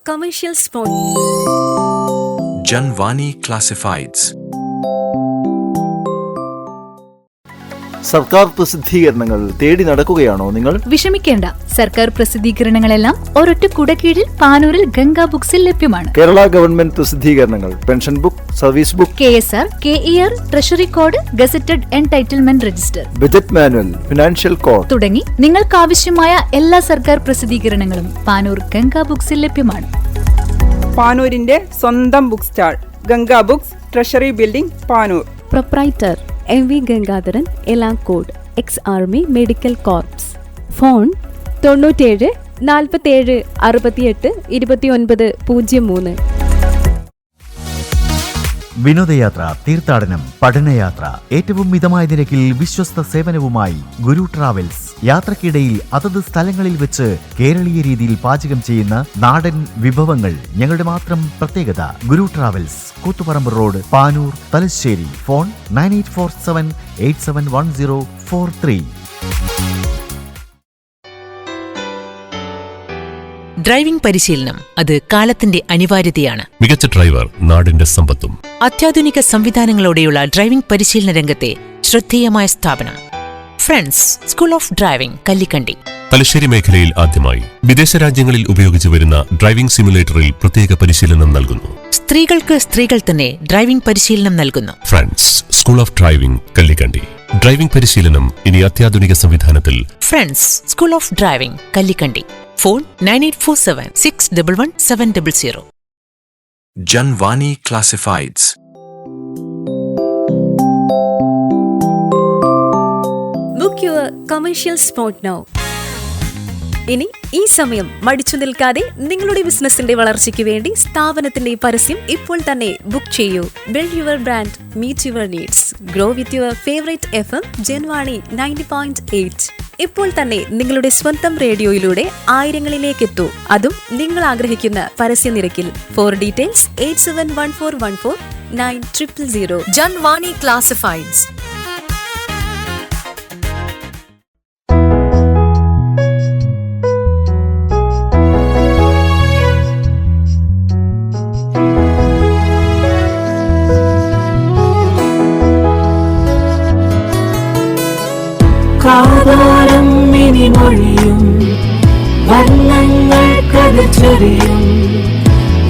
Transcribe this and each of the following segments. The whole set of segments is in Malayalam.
commercial spot. Janvani Classifieds. സർക്കാർ പ്രസിദ്ധീകരണങ്ങൾ തേടി നടക്കുകയാണോ നിങ്ങൾ? വിഷമിക്കേണ്ട, സർക്കാർ പ്രസിദ്ധീകരണങ്ങളെല്ലാം ഒരൊറ്റ കുടക്കീഴിൽ പാനൂരിൽ ഗംഗാ ബുക്സിൽ ലഭ്യമാണ്. കേരള ഗവൺമെന്റ് പ്രസിദ്ധീകരണങ്ങൾ, pension book, service book, KSR, KER, treasury code, gazetted entitlement register, budget manual, financial code തുടങ്ങി നിങ്ങൾക്കാവശ്യമായ എല്ലാ സർക്കാർ പ്രസിദ്ധീകരണങ്ങളും പാനൂർ ഗംഗാ ബുക്സിൽ ലഭ്യമാണ്. പാനൂരിന്റെ സ്വന്തം book stall Ganga books, treasury building, Panoor. Proprietor MV Gangadharan, Elangode, X army medical corps. Phone 97 47 68 29 03. വിനോദയാത്ര, തീർത്ഥാടനം, പഠനയാത്ര ഏറ്റവും മിതമായ നിരക്കിൽ വിശ്വസ്ത സേവനവുമായി ഗുരു ട്രാവൽസ്. യാത്രക്കിടയിൽ അതത് സ്ഥലങ്ങളിൽ വെച്ച് കേരളീയ രീതിയിൽ പാചകം ചെയ്യുന്ന നാടൻ വിഭവങ്ങൾ ഞങ്ങളുടെ മാത്രം പ്രത്യേകത. Guru travels, Koothuparamba road, Panoor, Thalassery. Phone 9847871043. Driving പരിശീലനം അത് കാലത്തിന്റെ അനിവാര്യതയാണ്. മികച്ച ഡ്രൈവർ നാടിന്റെ സമ്പത്തും. അത്യാധുനിക സംവിധാനങ്ങളോടെയുള്ള ഡ്രൈവിംഗ് പരിശീലന രംഗത്തെ ശ്രദ്ധേയമായ സ്ഥാപനം friends school of driving, Kallikkandy. Thalassery മേഖലയിൽ ആദ്യമായി വിദേശ രാജ്യങ്ങളിൽ ഉപയോഗിച്ചു വരുന്ന ഡ്രൈവിംഗ് സിമുലേറ്ററിൽ പ്രത്യേക പരിശീലനം നൽകുന്നു. സ്ത്രീകൾക്ക് സ്ത്രീകൾ തന്നെ ഡ്രൈവിംഗ് പരിശീലനം നൽകുന്നു. Friends school of driving, Kallikkandy. Driving പരിശീലനം ഇനി അത്യാധുനിക സംവിധാനത്തിൽ. Friends school of driving, Kallikkandy. Phone 9847 611 700. Janvani Classifieds. Book your commercial spot now. ഇനി ഈ സമയം മടിച്ചു നിൽക്കാതെ നിങ്ങളുടെ ബിസിനസിന്റെ വളർച്ചയ്ക്ക് വേണ്ടി സ്ഥാപനത്തിന്റെ പരസ്യം ഇപ്പോൾ തന്നെ ബുക്ക് ചെയ്യൂ. Build your brand, meet your needs, grow with your favourite FM Janvani 90.8. ഇപ്പോൾ തന്നെ നിങ്ങളുടെ സ്വന്തം റേഡിയോയിലൂടെ ആയിരങ്ങളിലേക്ക് എത്തൂ, അതും നിങ്ങൾ ആഗ്രഹിക്കുന്ന പരസ്യ നിരക്കിൽ. Four details 8714149000. ജൻവാണി ക്ലാസിഫൈഡ്സ്. കാതാരം ഇനി മൊഴിയും വർണ്ണങ്ങൾ കതിച്ചെറിയും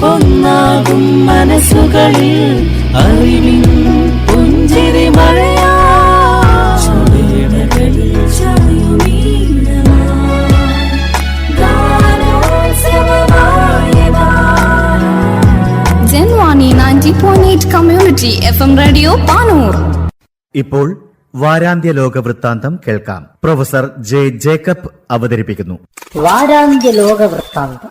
ഒന്നാകും മനസ്സുകളിൽ അറിവിൻ പുഞ്ചിരി മഴയാ. Janvani 90.8 community FM radio Panoor. ഇപ്പോൾ വാരാന്ത്യ ലോക വൃത്താന്തം കേൾക്കാം. പ്രൊഫസർ ജെ ജേക്കബ് അവതരിപ്പിക്കുന്നു. വാരാന്ത്യ ലോക വൃത്താന്തം.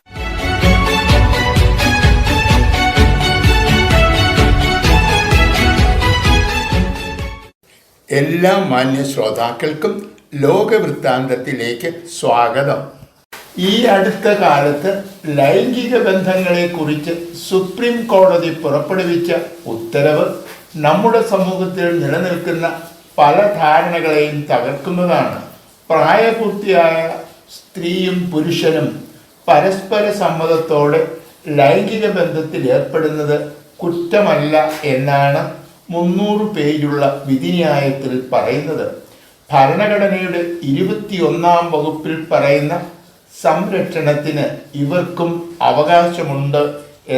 എല്ലാ മാന്യ ശ്രോതാക്കൾക്കും ലോകവൃത്താന്തത്തിലേക്ക് സ്വാഗതം. ഈ അടുത്ത കാലത്ത് ലൈംഗിക ബന്ധങ്ങളെക്കുറിച്ച് സുപ്രീം കോടതി പുറപ്പെടുവിച്ച ഉത്തരവ് നമ്മുടെ സമൂഹത്തിൽ നിലനിൽക്കുന്ന പല ധാരണകളെയും തകർക്കുന്നതാണ്. പ്രായപൂർത്തിയായ സ്ത്രീയും പുരുഷനും പരസ്പര സമ്മതത്തോടെ ലൈംഗിക ബന്ധത്തിൽ ഏർപ്പെടുന്നത് കുറ്റമല്ല എന്നാണ് 300 പേജുള്ള വിധിന്യായത്തിൽ പറയുന്നത്. ഭരണഘടനയുടെ 21-ാം വകുപ്പിൽ പറയുന്ന സംരക്ഷണത്തിന് ഇവർക്കും അവകാശമുണ്ട്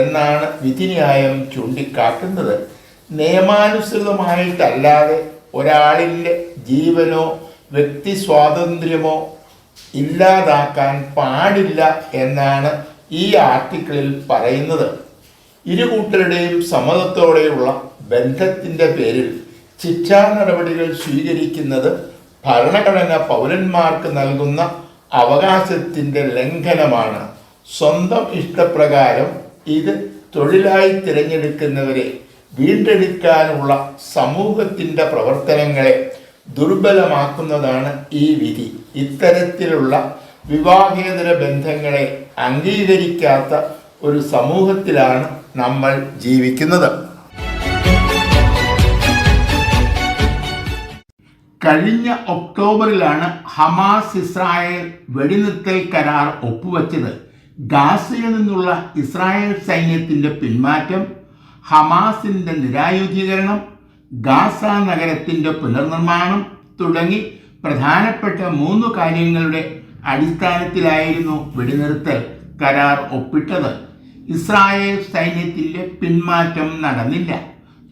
എന്നാണ് വിധിന്യായം ചൂണ്ടിക്കാട്ടുന്നത്. നിയമാനുസൃതമായിട്ടല്ലാതെ ഒരാളിൻ്റെ ജീവനോ വ്യക്തി സ്വാതന്ത്ര്യമോ ഇല്ലാതാക്കാൻ പാടില്ല എന്നാണ് ഈ ആർട്ടിക്കിളിൽ പറയുന്നത്. ഇരുകൂട്ടരുടെയും സമ്മതത്തോടെയുള്ള ബന്ധത്തിൻ്റെ പേരിൽ ശിക്ഷാ നടപടികൾ സ്വീകരിക്കുന്നത് ഭരണഘടന പൗരന്മാർക്ക് നൽകുന്ന അവകാശത്തിൻ്റെ ലംഘനമാണ്. സ്വന്തം ഇഷ്ടപ്രകാരം ഇത് തൊഴിലായി തിരഞ്ഞെടുക്കുന്നവരെ വീണ്ടെടുക്കാനുള്ള സമൂഹത്തിൻ്റെ പ്രവർത്തനങ്ങളെ ദുർബലമാക്കുന്നതാണ് ഈ വിധി. ഇത്തരത്തിലുള്ള വിവാഹേതര ബന്ധങ്ങളെ അംഗീകരിക്കാത്ത ഒരു സമൂഹത്തിലാണ് നമ്മൾ ജീവിക്കുന്നത്. കഴിഞ്ഞ ഒക്ടോബറിലാണ് ഹമാസ് ഇസ്രായേൽ വെടിനിർത്തൽ കരാർ ഒപ്പുവെച്ചത്. ഗാസയിൽ നിന്നുള്ള ഇസ്രായേൽ സൈന്യത്തിൻ്റെ പിന്മാറ്റം, ഹമാസിൻ്റെ നിരായുധീകരണം, ഗാസ നഗരത്തിൻ്റെ പുനർനിർമ്മാണം തുടങ്ങി പ്രധാനപ്പെട്ട 3 കാര്യങ്ങളുടെ അടിസ്ഥാനത്തിലായിരുന്നു വെടിനിർത്തൽ കരാർ ഒപ്പിട്ടത്. ഇസ്രായേൽ സൈന്യത്തിൻ്റെ പിന്മാറ്റം നടന്നില്ല.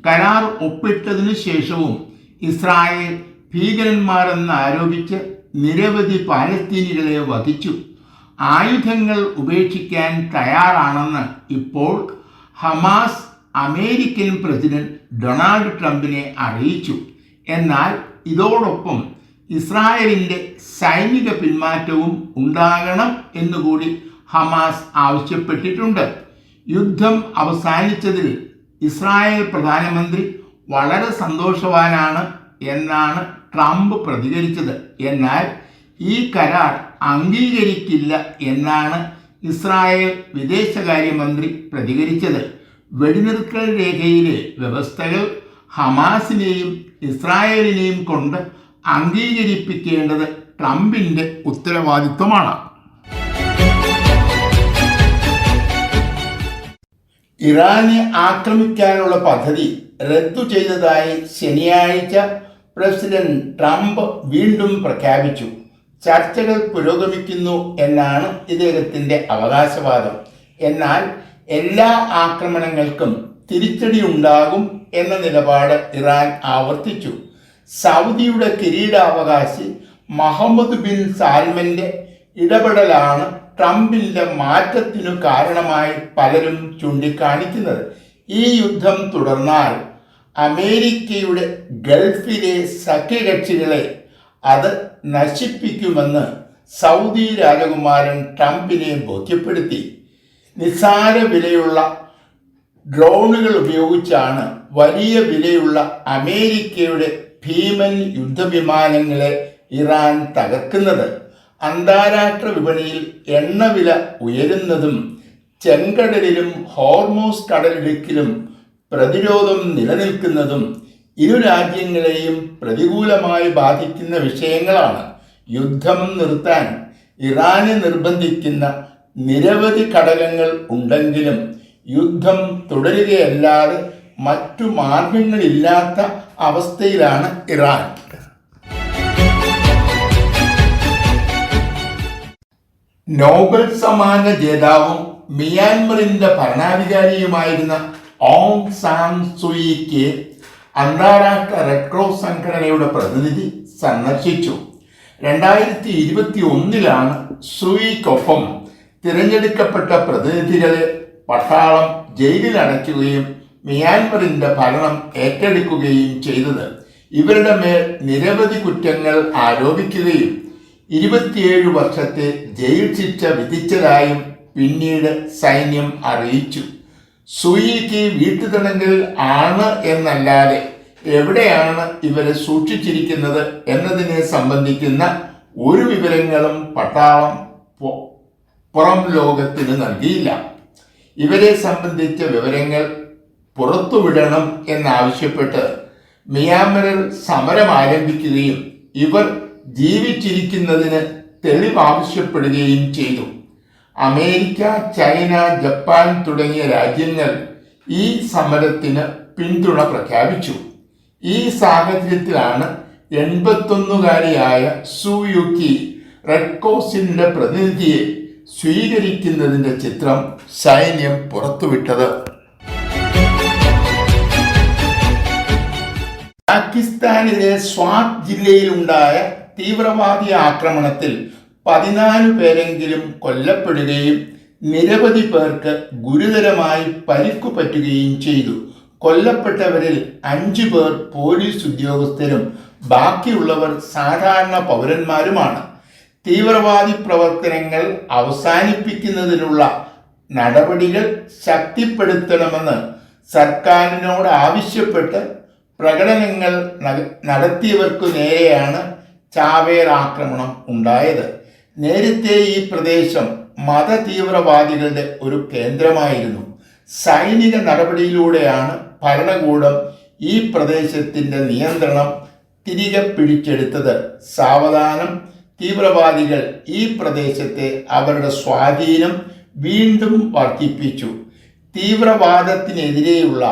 കരാർ ഒപ്പിട്ടതിനു ശേഷവും ഇസ്രായേൽ ഭീകരന്മാരെന്ന് ആരോപിച്ച് നിരവധി പാലസ്തീനികളെ വധിച്ചു. ആയുധങ്ങൾ ഉപേക്ഷിക്കാൻ തയ്യാറാണെന്ന് ഇപ്പോൾ ഹമാസ് അമേരിക്കൻ പ്രസിഡന്റ് ഡൊണാൾഡ് ട്രംപിനെ അറിയിച്ചു. എന്നാൽ ഇതോടൊപ്പം ഇസ്രായേലിൻ്റെ സൈനിക പിന്മാറ്റവും ഉണ്ടാകണം എന്നുകൂടി ഹമാസ് ആവശ്യപ്പെട്ടിട്ടുണ്ട്. യുദ്ധം അവസാനിച്ചതിൽ ഇസ്രായേൽ പ്രധാനമന്ത്രി വളരെ സന്തോഷവാനാണ് എന്നാണ് ട്രംപ് പ്രതികരിച്ചത്. എന്നാൽ ഈ കരാർ അംഗീകരിക്കില്ല എന്നാണ് ഇസ്രായേൽ വിദേശകാര്യമന്ത്രി പ്രതികരിച്ചത്. വെടിനിർത്തൽ രേഖയിലെ വ്യവസ്ഥകൾ ഹമാസിനെയും ഇസ്രായേലിനെയും കൊണ്ട് അംഗീകരിപ്പിക്കേണ്ടത് ട്രംപിൻ്റെ ഉത്തരവാദിത്വമാണ്. ഇറാനെ ആക്രമിക്കാനുള്ള പദ്ധതി റദ്ദു ചെയ്തതായി ശനിയാഴ്ച പ്രസിഡന്റ് ട്രംപ് വീണ്ടും പ്രഖ്യാപിച്ചു. ചർച്ചകൾ പുരോഗമിക്കുന്നു എന്നാണ് ഇദ്ദേഹത്തിൻ്റെ അവകാശവാദം. എന്നാൽ എല്ലാ ആക്രമണങ്ങൾക്കും തിരിച്ചടി ഉണ്ടാകും എന്ന നിലപാട് ഇറാൻ ആവർത്തിച്ചു. സൗദിയുടെ കിരീടാവകാശി മുഹമ്മദ് ബിൻ സാൽമന്റെ ഇടപെടലാണ് ട്രംപിൻ്റെ മാറ്റത്തിനു കാരണമായി പലരും ചൂണ്ടിക്കാണിക്കുന്നത്. ഈ യുദ്ധം തുടർന്നാൽ അമേരിക്കയുടെ ഗൾഫിലെ സഖ്യകക്ഷികളെ അത് നശിപ്പിക്കുമെന്ന് സൗദി രാജകുമാരൻ ട്രംപിനെ ബോധ്യപ്പെടുത്തി. നിസ്സാര വിലയുള്ള ഡ്രോണുകൾ ഉപയോഗിച്ചാണ് വലിയ വിലയുള്ള അമേരിക്കയുടെ ഭീമൻ യുദ്ധവിമാനങ്ങളെ ഇറാൻ തകർക്കുന്നത്. അന്താരാഷ്ട്ര വിപണിയിൽ എണ്ണവില ഉയരുന്നതും ചെങ്കടലിലും ഹോർമൂസ് കടലിടുക്കിലും പ്രതിരോധം നിലനിൽക്കുന്നതും ഇരു രാജ്യങ്ങളെയും പ്രതികൂലമായി ബാധിക്കുന്ന വിഷയങ്ങളാണ്. യുദ്ധം നിർത്താൻ ഇറാനെ നിർബന്ധിക്കുന്ന നിരവധി ഘടകങ്ങൾ ഉണ്ടെങ്കിലും യുദ്ധം തുടരുകയല്ലാതെ മറ്റു മാർഗങ്ങളില്ലാത്ത അവസ്ഥയിലാണ് ഇറാൻ. നോബൽ സമ്മാന ജേതാവും മിയാൻമറിന്റെ ഭരണാധികാരിയുമായിരുന്ന ഓങ് സാൻ സൂയിക്ക് അന്താരാഷ്ട്ര റെഡ് ക്രോസ് സംഘടനയുടെ പ്രതിനിധി സന്ദർശിച്ചു. 2021 സൂയിക്കൊപ്പം തിരഞ്ഞെടുക്കപ്പെട്ട പ്രതിനിധികളെ പട്ടാളം ജയിലിൽ അടയ്ക്കുകയും മിയാൻമറിന്റെ ഭരണം ഏറ്റെടുക്കുകയും ചെയ്തത്. ഇവരുടെ മേൽ നിരവധി കുറ്റങ്ങൾ ആരോപിക്കുകയും 27 വർഷത്തെ ജയിൽ ശിക്ഷ വിധിച്ചതായും പിന്നീട് സൈന്യം അറിയിച്ചു. സൂയിക്ക് വീട്ടുതടങ്കൽ ആണ് എന്നല്ലാതെ എവിടെയാണ് ഇവരെ സൂക്ഷിച്ചിരിക്കുന്നത് എന്നതിനെ സംബന്ധിക്കുന്ന ഒരു വിവരങ്ങളും പട്ടാളം പുറം ലോകത്തിന് നൽകിയില്ല. ഇവരെ സംബന്ധിച്ച വിവരങ്ങൾ പുറത്തുവിടണം എന്നാവശ്യപ്പെട്ട് മിയാൻമറിൽ സമരം ആരംഭിക്കുകയും ഇവർ ജീവിച്ചിരിക്കുന്നതിന് തെളിവ് ആവശ്യപ്പെടുകയും ചെയ്തു. അമേരിക്ക, ചൈന, ജപ്പാൻ തുടങ്ങിയ രാജ്യങ്ങൾ ഈ സമരത്തിന് പിന്തുണ പ്രഖ്യാപിച്ചു. ഈ സാഹചര്യത്തിലാണ് 81-കാരിയായ സൂയുക്കി റെഡ് ക്രോസിന്റെ പ്രതിനിധിയെ സ്വീകരിക്കുന്നതിന്റെ ചിത്രം സൈന്യം പുറത്തുവിട്ടത്. പാകിസ്ഥാനിലെ സ്വാത് ജില്ലയിലുണ്ടായ തീവ്രവാദി ആക്രമണത്തിൽ 14 പേരെങ്കിലും കൊല്ലപ്പെടുകയും നിരവധി പേർക്ക് ഗുരുതരമായി പരിക്കു പറ്റുകയും ചെയ്തു. കൊല്ലപ്പെട്ടവരിൽ 5 പേർ പോലീസ് ഉദ്യോഗസ്ഥരും ബാക്കിയുള്ളവർ സാധാരണ പൗരന്മാരുമാണ്. തീവ്രവാദി പ്രവർത്തനങ്ങൾ അവസാനിപ്പിക്കുന്നതിനുള്ള നടപടികൾ ശക്തിപ്പെടുത്തണമെന്ന് സർക്കാരിനോട് ആവശ്യപ്പെട്ട് പ്രകടനങ്ങൾ നടത്തിയവർക്കു നേരെയാണ് ചാവേർ ആക്രമണം ഉണ്ടായത്. നേരത്തെ ഈ പ്രദേശം മതതീവ്രവാദികളുടെ ഒരു കേന്ദ്രമായിരുന്നു. സൈനിക നടപടിയിലൂടെയാണ് ഭരണകൂടം ഈ പ്രദേശത്തിൻ്റെ നിയന്ത്രണം തിരികെ പിടിച്ചെടുത്തത്. സാവധാനം തീവ്രവാദികൾ ഈ പ്രദേശത്തെ അവരുടെ സ്വാധീനം വീണ്ടും വർദ്ധിപ്പിച്ചു. തീവ്രവാദത്തിനെതിരെയുള്ള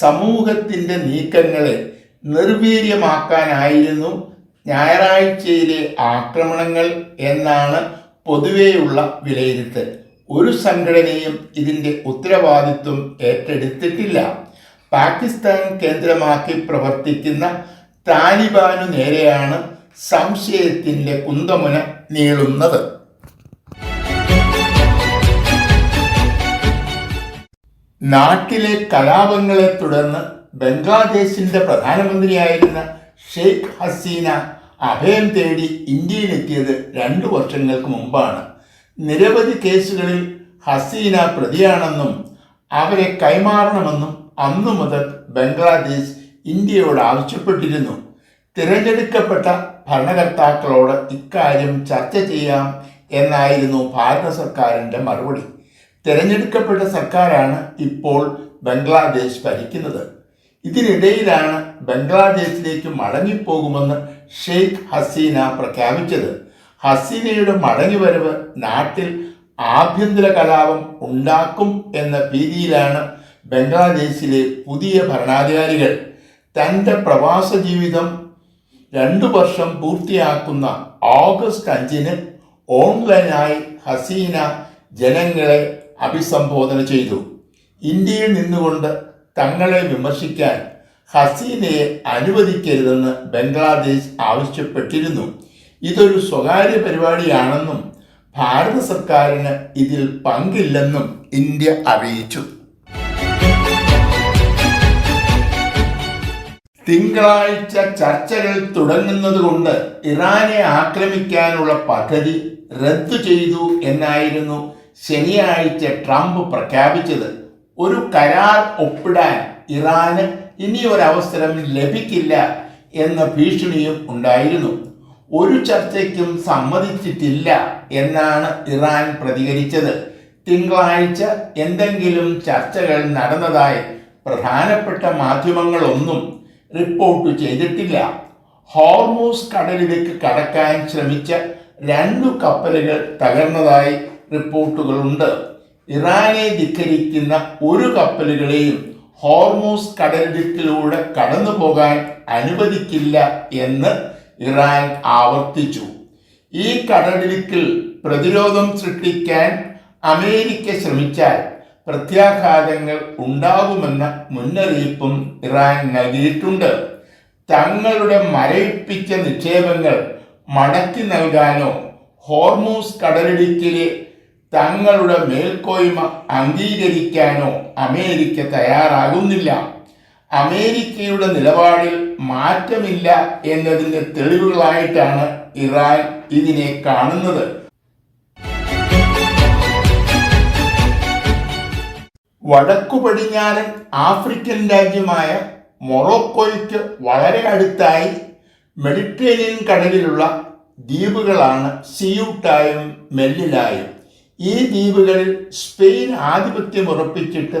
സമൂഹത്തിൻ്റെ നീക്കങ്ങളെ നിർവീര്യമാക്കാനായിരുന്നു ഞായറാഴ്ചയിലെ ആക്രമണങ്ങൾ എന്നാണ് പൊതുവെയുള്ള വിലയിരുത്തൽ. ഒരു സംഘടനയും ഇതിൻ്റെ ഉത്തരവാദിത്വം ഏറ്റെടുത്തിട്ടില്ല. പാകിസ്ഥാൻ കേന്ദ്രമാക്കി പ്രവർത്തിക്കുന്ന താലിബാനു നേരെയാണ് സംശയത്തിൻ്റെ കുന്തമുന നീളുന്നത്. നാട്ടിലെ കലാപങ്ങളെ തുടർന്ന് ബംഗ്ലാദേശിൻ്റെ പ്രധാനമന്ത്രിയായിരുന്ന ഷെയ്ഖ് ഹസീന അഭയം തേടി ഇന്ത്യയിലെത്തിയത് 2 വർഷങ്ങൾക്ക് മുമ്പാണ്. നിരവധി കേസുകളിൽ ഹസീന പ്രതിയാണെന്നും അവരെ കൈമാറണമെന്നും അന്നു മുതൽ ബംഗ്ലാദേശ് ഇന്ത്യയോട് ആവശ്യപ്പെട്ടിരുന്നു. തിരഞ്ഞെടുക്കപ്പെട്ട ഭരണകർത്താക്കളോട് ഇക്കാര്യം ചർച്ച ചെയ്യാം എന്നായിരുന്നു ഭാരത സർക്കാരിൻ്റെ മറുപടി. തിരഞ്ഞെടുക്കപ്പെട്ട സർക്കാരാണ് ഇപ്പോൾ ബംഗ്ലാദേശ് ഭരിക്കുന്നത്. ഇതിനിടയിലാണ് ബംഗ്ലാദേശിലേക്ക് മടങ്ങിപ്പോകുമെന്ന് ഷെയ്ഖ് ഹസീന പ്രഖ്യാപിച്ചത്. ഹസീനയുടെ മടങ്ങിവരവ് നാട്ടിൽ ആഭ്യന്തര കലാപം ഉണ്ടാക്കും എന്ന ഭീതിയിലാണ് ബംഗ്ലാദേശിലെ പുതിയ ഭരണാധികാരികൾ. തൻ്റെ പ്രവാസ ജീവിതം 2 വർഷം പൂർത്തിയാക്കുന്ന ഓഗസ്റ്റ് 5-ന് ഓൺലൈനായി ഹസീന ജനങ്ങളെ അഭിസംബോധന ചെയ്തു. ഇന്ത്യയിൽ നിന്നുകൊണ്ട് തങ്ങളെ വിമർശിക്കാൻ ഹസീനയെ അനുവദിക്കരുതെന്ന് ബംഗ്ലാദേശ് ആവശ്യപ്പെട്ടിരുന്നു. ഇതൊരു സ്വകാര്യ പരിപാടിയാണെന്നും ഭാരത സർക്കാരിന് ഇതിൽ പങ്കില്ലെന്നും ഇന്ത്യ അറിയിച്ചു. തിങ്കളാഴ്ച ചർച്ചകൾ തുടങ്ങുന്നതുകൊണ്ട് ഇറാനെ ആക്രമിക്കാനുള്ള പദ്ധതി റദ്ദു ചെയ്തു എന്നായിരുന്നു ശനിയാഴ്ച ട്രംപ് പ്രഖ്യാപിച്ചത്. ഒരു കരാർ ഒപ്പിടാൻ ഇറാന് ഇനിയൊരവസരം ലഭിക്കില്ല എന്ന ഭീഷണിയും ഉണ്ടായിരുന്നു. ഒരു ചർച്ചയ്ക്കും സമ്മതിച്ചിട്ടില്ല എന്നാണ് ഇറാൻ പ്രതികരിച്ചത്. തിങ്കളാഴ്ച എന്തെങ്കിലും ചർച്ചകൾ നടന്നതായി പ്രധാനപ്പെട്ട മാധ്യമങ്ങളൊന്നും റിപ്പോർട്ട് ചെയ്തിട്ടില്ല. ഹോർമൂസ് കടലിലേക്ക് കടക്കാൻ ശ്രമിച്ച 2 കപ്പലുകൾ തകർന്നതായി റിപ്പോർട്ടുകളുണ്ട്. ഇറാനെ ധിക്കരിക്കുന്ന ഒരു കപ്പലുകളെയും ഹോർമൂസ് കടലിടുക്കിലൂടെ കടന്നു പോകാൻ അനുവദിക്കില്ല എന്ന് ഇറാൻ ആവർത്തിച്ചു. ഈ കടലിടുക്കിൽ പ്രതിരോധം സൃഷ്ടിക്കാൻ അമേരിക്ക ശ്രമിച്ചാൽ പ്രത്യാഘാതങ്ങൾ ഉണ്ടാകുമെന്ന മുന്നറിയിപ്പും ഇറാൻ നൽകിയിട്ടുണ്ട്. തങ്ങളുടെ മരവിപ്പിച്ച നിക്ഷേപങ്ങൾ മടക്കി നൽകാനോ ഹോർമൂസ് കടലിടുക്കിലെ തങ്ങളുടെ മേൽക്കോയ്മ അംഗീകരിക്കാനോ അമേരിക്ക തയ്യാറാകുന്നില്ല. അമേരിക്കയുടെ നിലപാടിൽ മാറ്റമില്ല എന്നതിൻ്റെ തെളിവുകളായിട്ടാണ് ഇറാൻ ഇതിനെ കാണുന്നത്. വടക്കു പടിഞ്ഞാറൻ ആഫ്രിക്കൻ രാജ്യമായ മൊറോക്കോയ്ക്ക് വളരെ അടുത്തായി മെഡിറ്ററേനിയൻ കടലിലുള്ള ദ്വീപുകളാണ് സിയൂട്ടായും മെല്ലിലായും. ഈ ദ്വീപുകളിൽ സ്പെയിൻ ആധിപത്യം ഉറപ്പിച്ചിട്ട്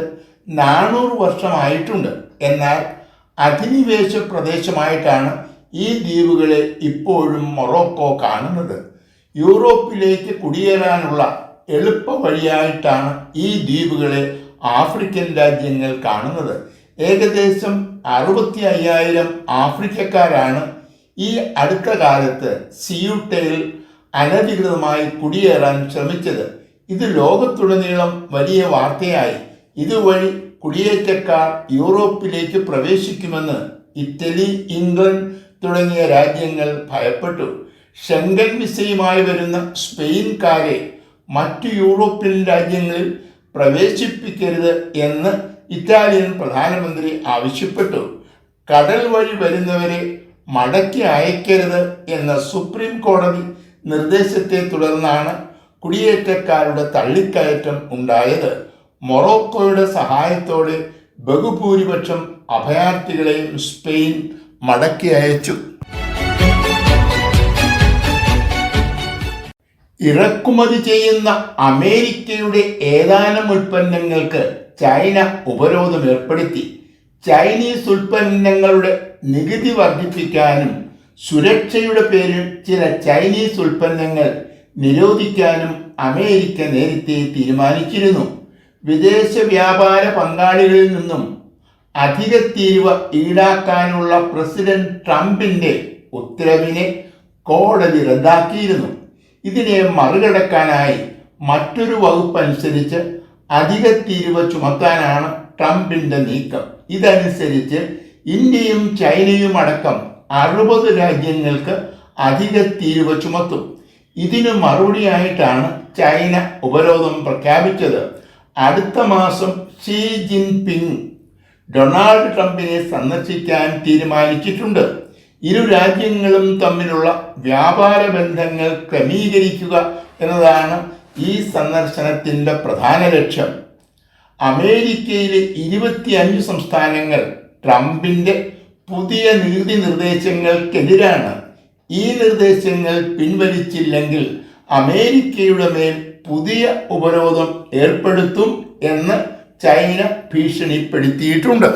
400 വർഷമായിട്ടുണ്ട്. എന്നാൽ അധിനിവേശ പ്രദേശമായിട്ടാണ് ഈ ദ്വീപുകളെ ഇപ്പോഴും മൊറോക്കോ കാണുന്നത്. യൂറോപ്പിലേക്ക് കുടിയേറാനുള്ള എളുപ്പ വഴിയായിട്ടാണ് ഈ ദ്വീപുകളെ ആഫ്രിക്കൻ രാജ്യങ്ങൾ കാണുന്നത്. ഏകദേശം 65,000 ആഫ്രിക്കക്കാരാണ് ഈ അടുത്ത കാലത്ത് സിയൂട്ടയിൽ അനധികൃതമായി കുടിയേറാൻ ശ്രമിച്ചത്. ഇത് ലോകത്തുടനീളം വലിയ വാർത്തയായി. ഇതുവഴി കുടിയേറ്റക്കാർ യൂറോപ്പിലേക്ക് പ്രവേശിക്കുമെന്ന് ഇറ്റലി, ഇംഗ്ലണ്ട് തുടങ്ങിയ രാജ്യങ്ങൾ ഭയപ്പെട്ടു. ഷെങ്കൻ വിസയുമായി വരുന്ന സ്പെയിൻകാരെ മറ്റു യൂറോപ്യൻ രാജ്യങ്ങളിൽ പ്രവേശിപ്പിക്കരുത് എന്ന് ഇറ്റാലിയൻ പ്രധാനമന്ത്രി ആവശ്യപ്പെട്ടു. കടൽ വഴി വരുന്നവരെ മടക്കി അയക്കരുത് എന്ന സുപ്രീം കോടതി നിർദ്ദേശത്തെ തുടർന്നാണ് കുടിയേറ്റക്കാരുടെ തള്ളിക്കയറ്റം ഉണ്ടായത്. മൊറോക്കോയുടെ സഹായത്തോടെ ബഹുഭൂരിപക്ഷം അഭയാർത്ഥികളെയും സ്പെയിൻ മടക്കി അയച്ചു. ഇറക്കുമതി ചെയ്യുന്ന അമേരിക്കയുടെ ഏതാനും ഉൽപ്പന്നങ്ങൾക്ക് ചൈന ഉപരോധം ഏർപ്പെടുത്തി. ചൈനീസ് ഉൽപ്പന്നങ്ങളുടെ നികുതി വർദ്ധിപ്പിക്കാനും സുരക്ഷയുടെ പേരിൽ ചില ചൈനീസ് ഉൽപ്പന്നങ്ങൾ നിരോധിക്കാനും അമേരിക്ക നേരത്തെ തീരുമാനിച്ചിരുന്നു. വിദേശ വ്യാപാര പങ്കാളികളിൽ നിന്നും അധിക തീരുവ ഈടാക്കാനുള്ള പ്രസിഡന്റ് ട്രംപിന്റെ ഉത്തരവിനെ കോടതി റദ്ദാക്കിയിരുന്നു. ഇതിനെ മറികടക്കാനായി മറ്റൊരു വകുപ്പ് അനുസരിച്ച് അധിക തീരുവ ചുമത്താനാണ് ട്രംപിന്റെ നീക്കം. ഇതനുസരിച്ച് ഇന്ത്യയും ചൈനയും അടക്കം 60 രാജ്യങ്ങൾക്ക് അധിക തീരുവ ചുമത്തും. ഇതിനു മറുപടിയായിട്ടാണ് ചൈന ഉപരോധം പ്രഖ്യാപിച്ചത്. അടുത്ത മാസം ഷീ ജിൻപിങ് ഡൊണാൾഡ് ട്രംപിനെ സന്ദർശിക്കാൻ തീരുമാനിച്ചിട്ടുണ്ട്. ഇരു രാജ്യങ്ങളും തമ്മിലുള്ള വ്യാപാര ബന്ധങ്ങൾ ക്രമീകരിക്കുക എന്നതാണ് ഈ സന്ദർശനത്തിൻ്റെ പ്രധാന ലക്ഷ്യം. അമേരിക്കയിലെ 25 സംസ്ഥാനങ്ങൾ ട്രംപിൻ്റെ പുതിയ നികുതി നിർദ്ദേശങ്ങൾക്കെതിരാണ്. ഈ നിർദ്ദേശങ്ങൾ പിൻവലിച്ചില്ലെങ്കിൽ അമേരിക്കയുടെ മേൽ പുതിയ ഉപരോധം ഏർപ്പെടുത്തും എന്ന് ചൈന ഭീഷണിപ്പെടുത്തിയിട്ടുണ്ട്.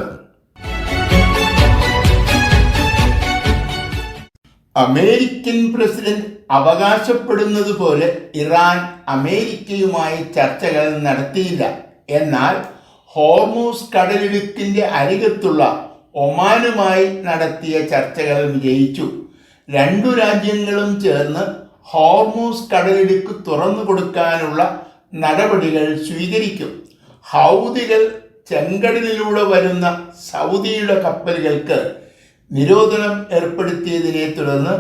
അമേരിക്കൻ പ്രസിഡന്റ് അവകാശപ്പെടുന്നത് പോലെ ഇറാൻ അമേരിക്കയുമായി ചർച്ചകൾ നടത്തിയില്ല. എന്നാൽ ഹോർമൂസ് കടലിടുക്കിന്റെ അരികത്തുള്ള ഒമാനുമായി നടത്തിയ ചർച്ചകൾ വിജയിച്ചു. 2 രാജ്യങ്ങളും ചേർന്ന് ഹോർമൂസ് കടലിടുക്ക് തുറന്നു കൊടുക്കാനുള്ള നടപടികൾ സ്വീകരിക്കും. ഹൗതികൾ ചെങ്കടലിലൂടെ വരുന്ന സൗദിയുടെ കപ്പലുകൾക്ക് നിരോധനം ഏർപ്പെടുത്തിയതിനെ തുടർന്ന്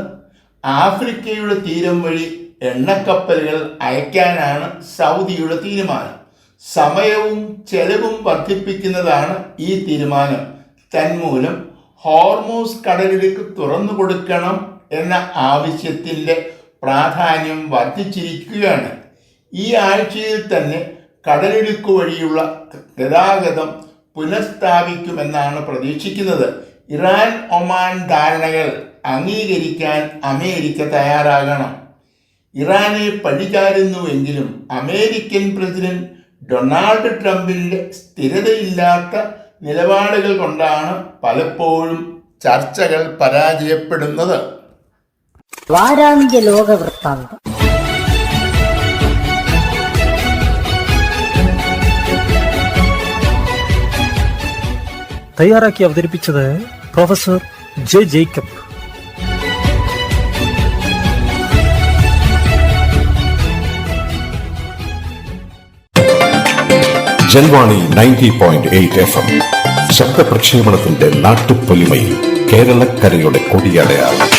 ആഫ്രിക്കയുടെ തീരം വഴി എണ്ണക്കപ്പലുകൾ അയക്കാനാണ് സൗദിയുടെ തീരുമാനം. സമയവും ചെലവും വർദ്ധിപ്പിക്കുന്നതാണ് ഈ തീരുമാനം. തന്മൂലം ഹോർമൂസ് കടലിടുക്ക് തുറന്നു കൊടുക്കണം എന്ന ആവശ്യത്തിൻ്റെ പ്രാധാന്യം വർദ്ധിച്ചിരിക്കുകയാണ്. ഈ ആഴ്ചയിൽ തന്നെ കടലിടുക്ക് വഴിയുള്ള ഗതാഗതം പുനഃസ്ഥാപിക്കുമെന്നാണ് പ്രതീക്ഷിക്കുന്നത്. ഇറാൻ ഒമാൻ ധാരണകൾ അംഗീകരിക്കാൻ അമേരിക്ക തയ്യാറാകണം. ഇറാനെ പഴിചാരുന്നുവെങ്കിലും അമേരിക്കൻ പ്രസിഡന്റ് ഡൊണാൾഡ് ട്രംപിൻ്റെ സ്ഥിരതയില്ലാത്ത നിലപാടുകൾ കൊണ്ടാണ് പലപ്പോഴും ചർച്ചകൾ പരാജയപ്പെടുന്നത്. വാരാന്ത്യ ലോക വൃത്താന്തം. തയ്യാറാക്കി അവതരിപ്പിച്ചത് professor J Jacob. Janvani 90.8 FM ശബ്ദപ്രക്ഷേപണത്തിന്റെ നാട്ടുപൊലിമയിൽ കേരളക്കരയുടെ കൊടിയടയാളം.